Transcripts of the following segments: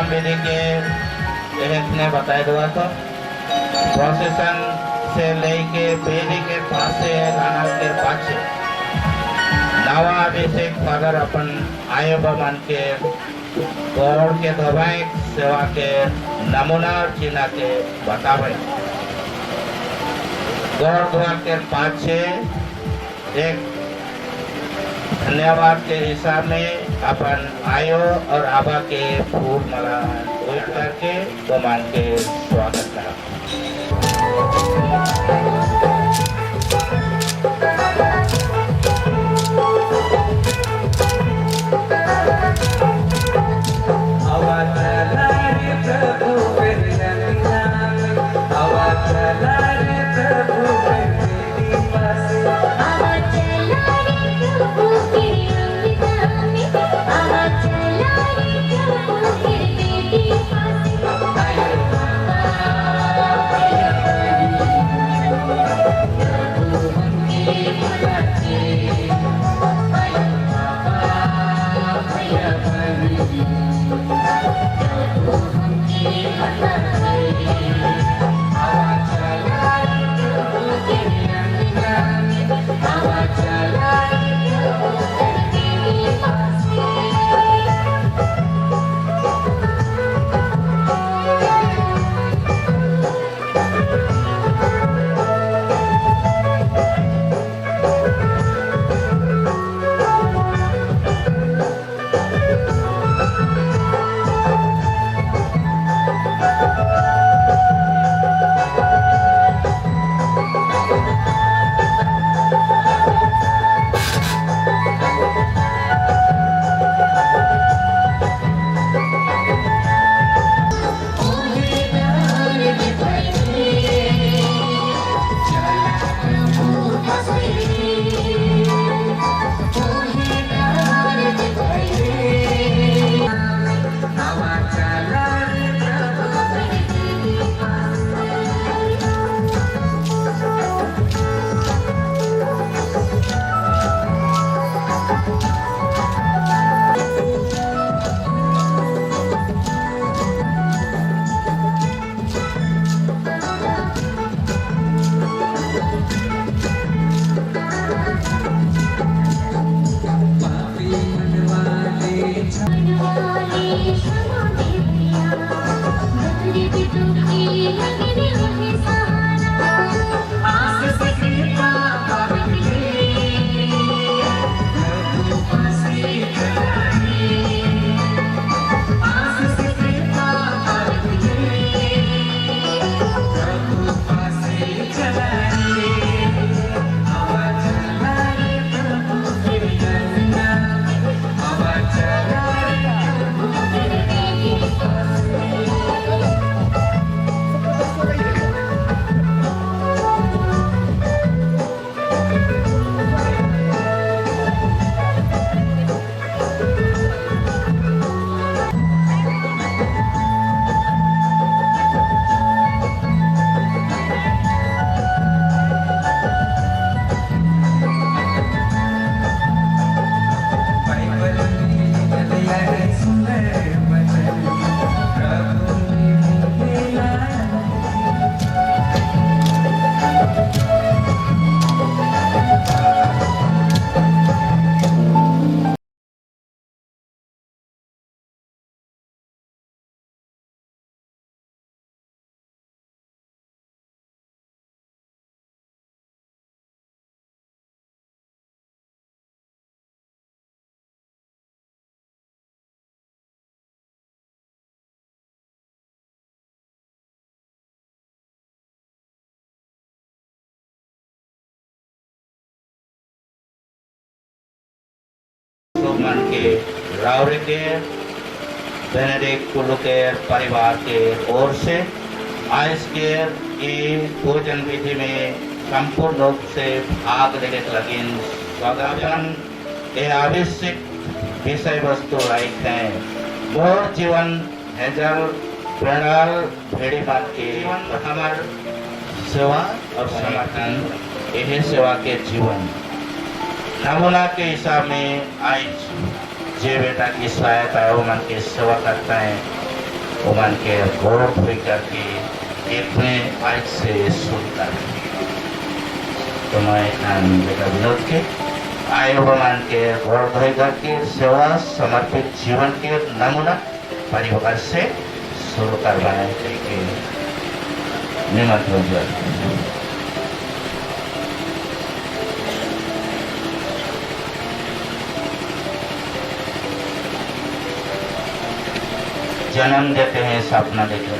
पूजन विधि के एक ने बताया हुआ तो प्रोसेसन से लेके बेदी के पासे लाना के पाछे नवा अभिषेक फादर अपन आयो मान के गौड़ के दवाई सेवा के नमूना चिन्ह के बतावे गौड़ द्वार के पाछे एक धन्यवाद के हिसाब में अपन आयो और आबा के फूल माला करके भगवान के स्वागत करा। मन के रावरे के बेनेडिक्ट कुल्लू के परिवार के ओर से आज के ये भोजन विधि में संपूर्ण रूप से भाग लेने लगे स्वागत ये आवश्यक विषय वस्तु लाइक है मोर जीवन हेजल प्रणल भेड़ी बात के हमार सेवा और समर्थन यह सेवा के जीवन नमूना के हिसाब में आज जे बेटा की सहायता मन की सेवा करता है ओमान के गौरव होकर के एक में आज से शुरू कर तो मैं बेटा विनोद के आय ओमान के गौरव होकर के सेवा समर्पित जीवन के नमूना परिवार से शुरू करवाने के निमंत्रण दिया। जन्म देते हैं सपना देकर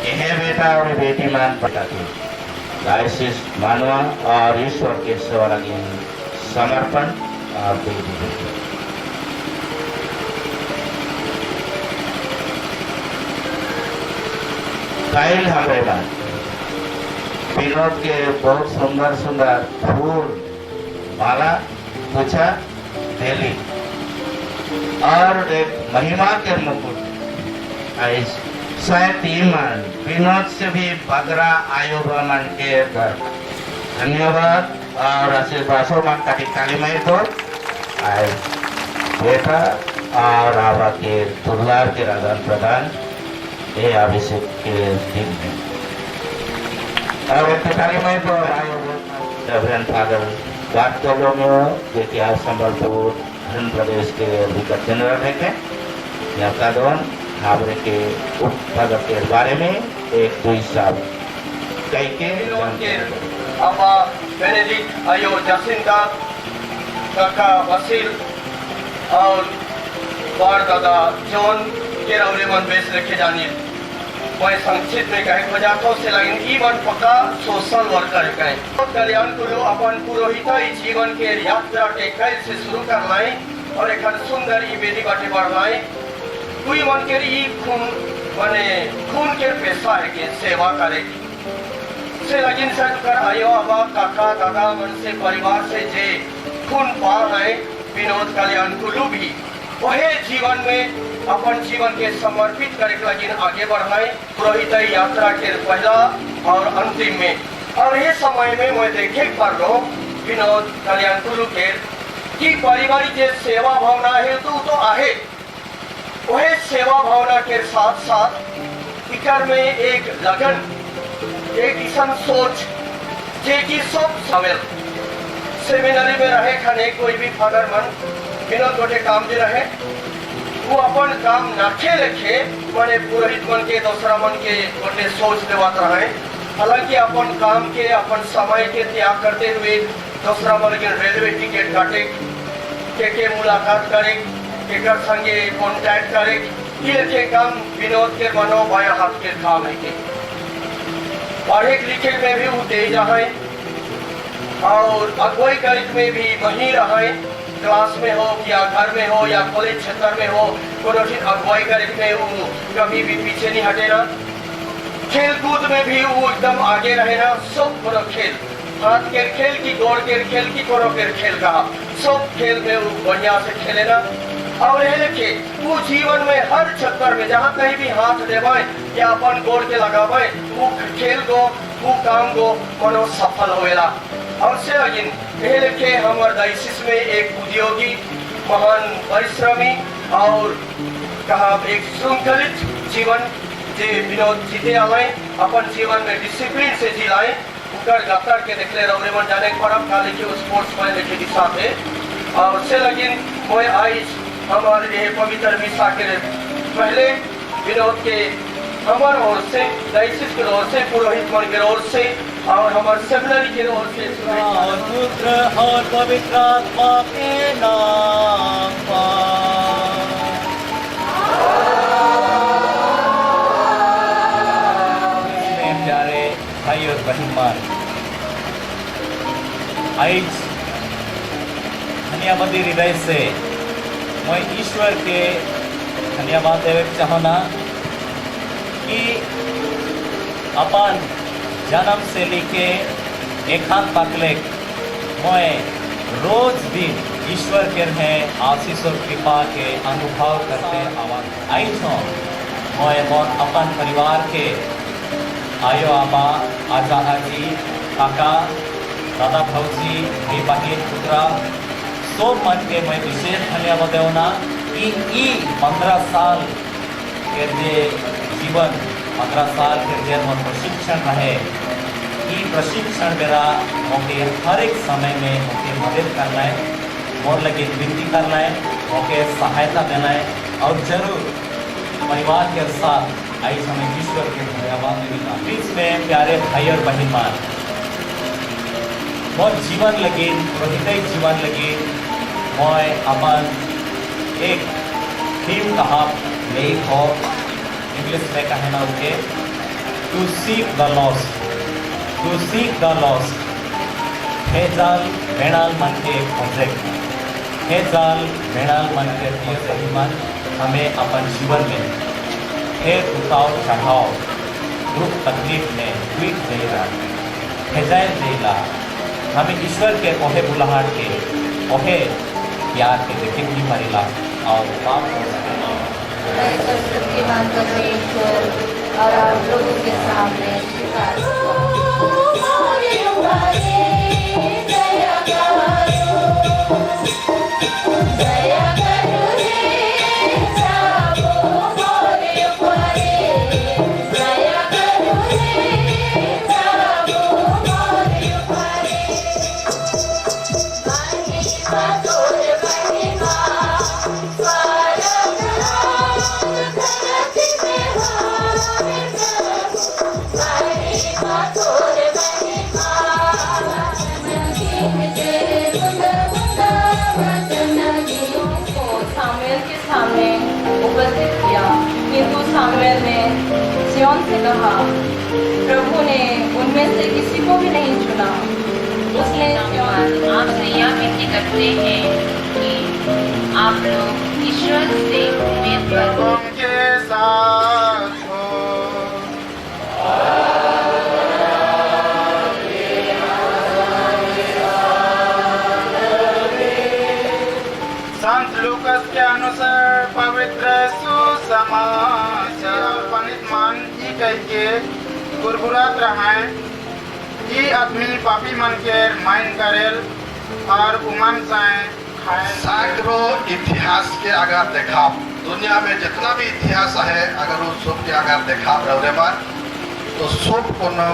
यह बेटा और बेटी मान पटाते डायसिस मानवा और ईश्वर के सेवा लगे समर्पण और दे देते। काइल हमारे बाद विनोद के बहुत सुंदर सुंदर फूल माला पूछा देली और एक महिमा के मुकुट शायद ईमान विनोद से भी बगरा आयोगमान के घर धन्यवाद और आशीर्वादों में कभी कालीमय तो आए बेटा और आवा के दुर्लार के आदान प्रदान ये अभिषेक के दिन में और एक कालीमय तो रेवरेंड फादर बारतोलोमेओ जो कि आज संबलपुर आंध्र प्रदेश के विगत जनरल है के यहाँ का दोन हावड़े के उपभागक के बारे में एक दो साल कई के अबा बेनेडिक्ट आयो जसिंता काका वसील और बार दादा जॉन के रवरे मन बेस रखे जानिए मैं संक्षिप्त में कहे बजातो से लगिन ईवन पक्का सोशल वर्कर कहे कल्याण कुलो अपन पुरोहित जीवन के यात्रा के कैल से शुरू कर लाए और एक सुंदर ई बेदी बाटे बढ़ लाए कोई मन के लिए खून के पेशा है कि सेवा करेगी से लगिन से कर आयो अबा काका दादा मन से परिवार से जे खून पार है विनोद कल्याण कुलू भी वही जीवन में अपन जीवन के समर्पित करे लगिन आगे बढ़ाए पुरोहित यात्रा के पहला और अंतिम में और ये समय में मैं देखे पर लो विनोद कल्याण कुलू के कि पारिवारिक जे सेवा भावना है तो आहे वह सेवा भावना के साथ साथ इकर में एक लगन एक इसन सोच जे की सब शामिल सेमिनरी में रहे खाने कोई भी फादर मन बिना गोटे काम दे रहे वो अपन काम नाखे रखे माने पुरोहित मन के दूसरा मन के गोटे सोच देवात रहे हालांकि अपन काम के अपन समय के त्याग करते हुए दूसरा मन के रेलवे टिकट काटे के मुलाकात करे के संगे कॉन्टैक्ट करे ये के काम विनोद के मनो बाया हाथ के काम है के पढ़े लिखे में भी वो तेज है और अगुवाई गणित में भी वहीं रहे क्लास में हो या घर में हो या कॉलेज क्षेत्र में हो कोनो भी अगुवाई गणित में वो कभी भी पीछे नहीं हटे ना खेल कूद में भी वो एकदम आगे रहे ना सब कोनो खेल हाथ के खेल की दौड़ के खेल की कोनो के खेल कहा सब खेल में वो बढ़िया से खेले ना और ये लिखे वो जीवन में हर चक्कर में जहाँ कहीं भी हाथ देवाए या अपन गोड़ के लगावे वो खेल को वो काम को मनो सफल होएला और से अगिन ये लिखे हमारे डायसिस में एक उद्योगी महान परिश्रमी और कहा एक श्रृंखलित जीवन जे विनोद जीते आए अपन जीवन में डिसिप्लिन से जी लाए उकर गफ्तार के देखले रौरे मन जाने पर अब काले के स्पोर्ट्स में लेके दिशा थे और से लगिन मैं आई हमारे ये पवित्र मिसा के पहले विनोद के हमारे ओर से डायसिस की ओर से पुरोहित मन की ओर से और हमारे सेमिनरी की ओर से और पुत्र और पवित्र आत्मा के नाम पर प्यारे भाई और बहन मान आज धन्यवाद हृदय से मैं ईश्वर के धन्यवाद देवे चाहना कि अपन जन्म से लेके एखान तकले मैं रोज दिन ईश्वर के है आशीष और कृपा के अनुभव करते आवाज आई छो मैं मोर अपन परिवार के आयो आबा आजा आजी काका दादा भौजी विवाहित पुत्रा सब मन के मैं विशेष धन्यवाद देना कि 15 साल के जे जीवन 15 साल के जेल में प्रशिक्षण रहे, ये प्रशिक्षण मेरा मौके हर एक समय में मौके मदद करना है, मोर लगे विनती करना है, मौके सहायता देना है और जरूर परिवार के साथ आई समय ईश्वर के धन्यवाद देना। इसमें प्यारे भाई और बहन मान मोर जीवन लगे हृदय जीवन लगे मैं अपन एक थीम कहा लेख हो इंग्लिश में कहना उके to seek the lost, to seek the lost. हेजाल बेणाल मन के एक प्रोजेक्ट, हेजाल बेणाल मन के मन हमें अपन जीवन में हे उतार चढ़ाव दुख तकलीफ में ट्वीट देगा हेजाय देगा हमें ईश्वर के ओहे बुलाहट के ओहे प्यार के देखे भी मरेला और पाप हो सकेला। शक्तिमान परमेश्वर और आप लोगों के सामने स्वीकार उपस्थित किया, किंतु सामुएल ने सिय्योन से कहा, प्रभु ने उनमें से किसी को भी नहीं चुना। उसने आपसे यह विनती करते हैं कि आप लोग ईश्वर से उम्मीद करो उनके साथ हो। संत लूकस के अनुसार पवित्र सुसमाचार पनित मान ई कह के गुरगुरात रहे ई आदमी पापी मन के माइन करेल और उमन साए खाए। सैकड़ों इतिहास के अगर देखा दुनिया में जितना भी इतिहास है अगर वो सब के अगर देखा रहे बार तो सब को न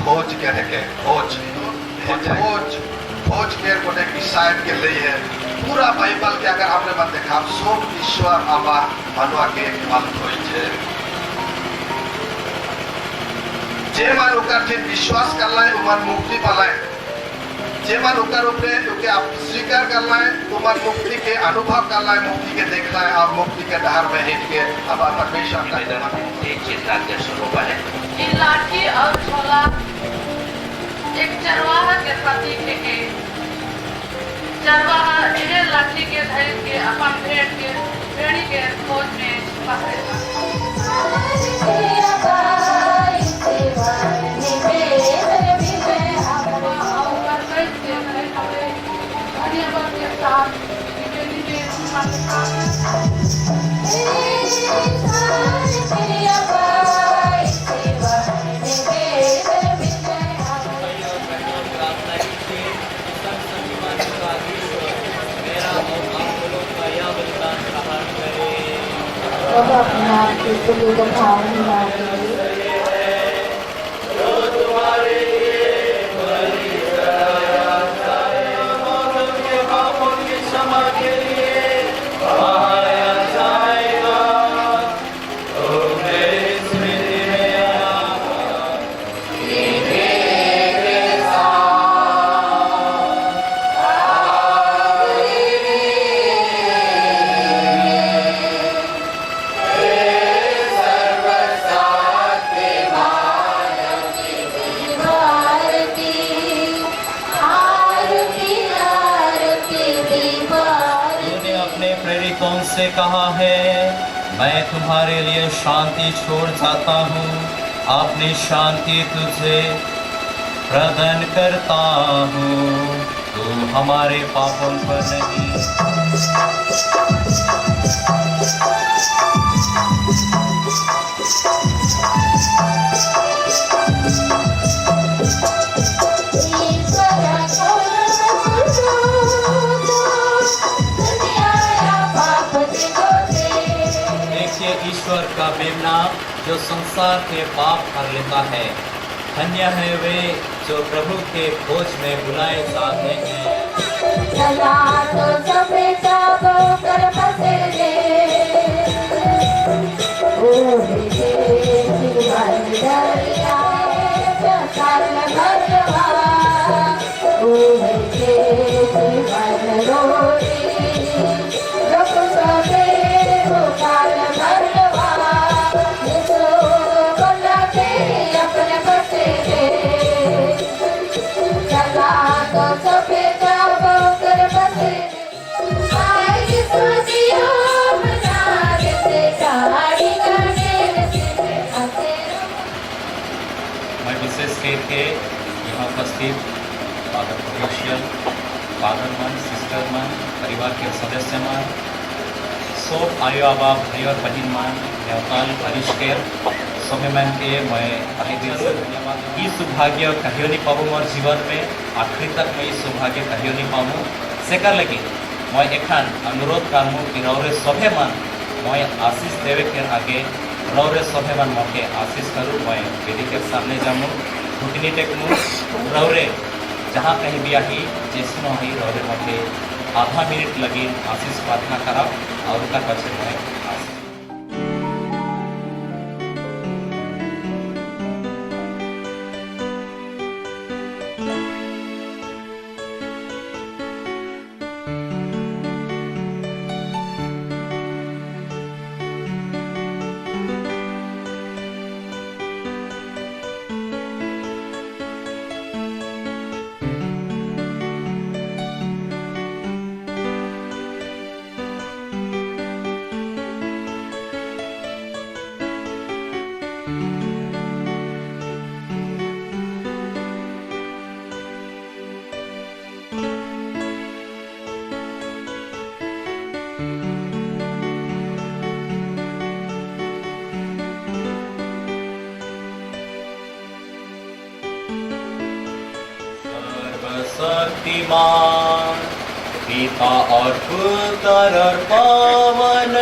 खोज के रखे खोज के को डिसाइड के लिए है पूरा बाइबल के अगर आपने बात देखा सब ईश्वर आबार मानवा के अंत होई छे। जे मान ओकर थे विश्वास करला है उमन मुक्ति पाला है, जे मान ओकर ऊपर ओके आप स्वीकार करला है उमन मुक्ति के अनुभव करला है, मुक्ति के देखला है और मुक्ति के धार में हिट के अब परमेश्वर का एक चिंता के स्वरूप है। इन लाठी और झोला एक चरवाहा के प्रतीक है। चरवाहा यह लाठी के धैर्य के अपन भेड़ी के खोज में पकड़ेगा। अब अपने आप के प्रभु का भाव निभाते से कहा है मैं तुम्हारे लिए शांति छोड़ जाता हूँ, अपनी शांति तुझे प्रदान करता हूँ, तू हमारे पापों पर नहीं। ईश्वर का जो संसार के पाप कर लेता है। धन्य है वे जो प्रभु के खोज में बुलाए जाते हैं। चला तो सबे जागो कर बसे रे, ओ हे जीवन दरिया चल भरवा, ओ हे जीवन रोटी रुक सबे हो काल भरवा, यीशु बोला के अपने बसे रे, चला तो सबे जागो कर बसे रे, आज सोचियो बना देते गाड़ी गाने से आते। मैं विशेष करके यहाँ उपस्थित फादर प्रोशियल, फादर मन, सिस्टर मन, परिवार के सदस्य मन, सब आयो आबा भाई और बहन मन, नेवताल हरीशकेर सभी मन के मैं अभी दिल से धन्यवाद। ये सौभाग्य कहियो नहीं पाऊँ मोर जीवन में, आखिरी तक मैं ये सौभाग्य कहियो नहीं पाऊँ। सेकर लगी मैं एखान अनुरोध करूँ कि रौरे सभे मन मैं आशीष देवे के आगे रौरे सभे मन मौके आशीष करूँ। मैं वेदी के सामने जाऊँ, घुटनी टेकूँ, रौरे जहाँ कहीं भी आई जैसे न ही रौरे मौके आधा मिनट लगी आशीष प्रार्थना करा और उनका बच्चे मैं आशीष। शक्तिमान पिता और पुत्र और पवन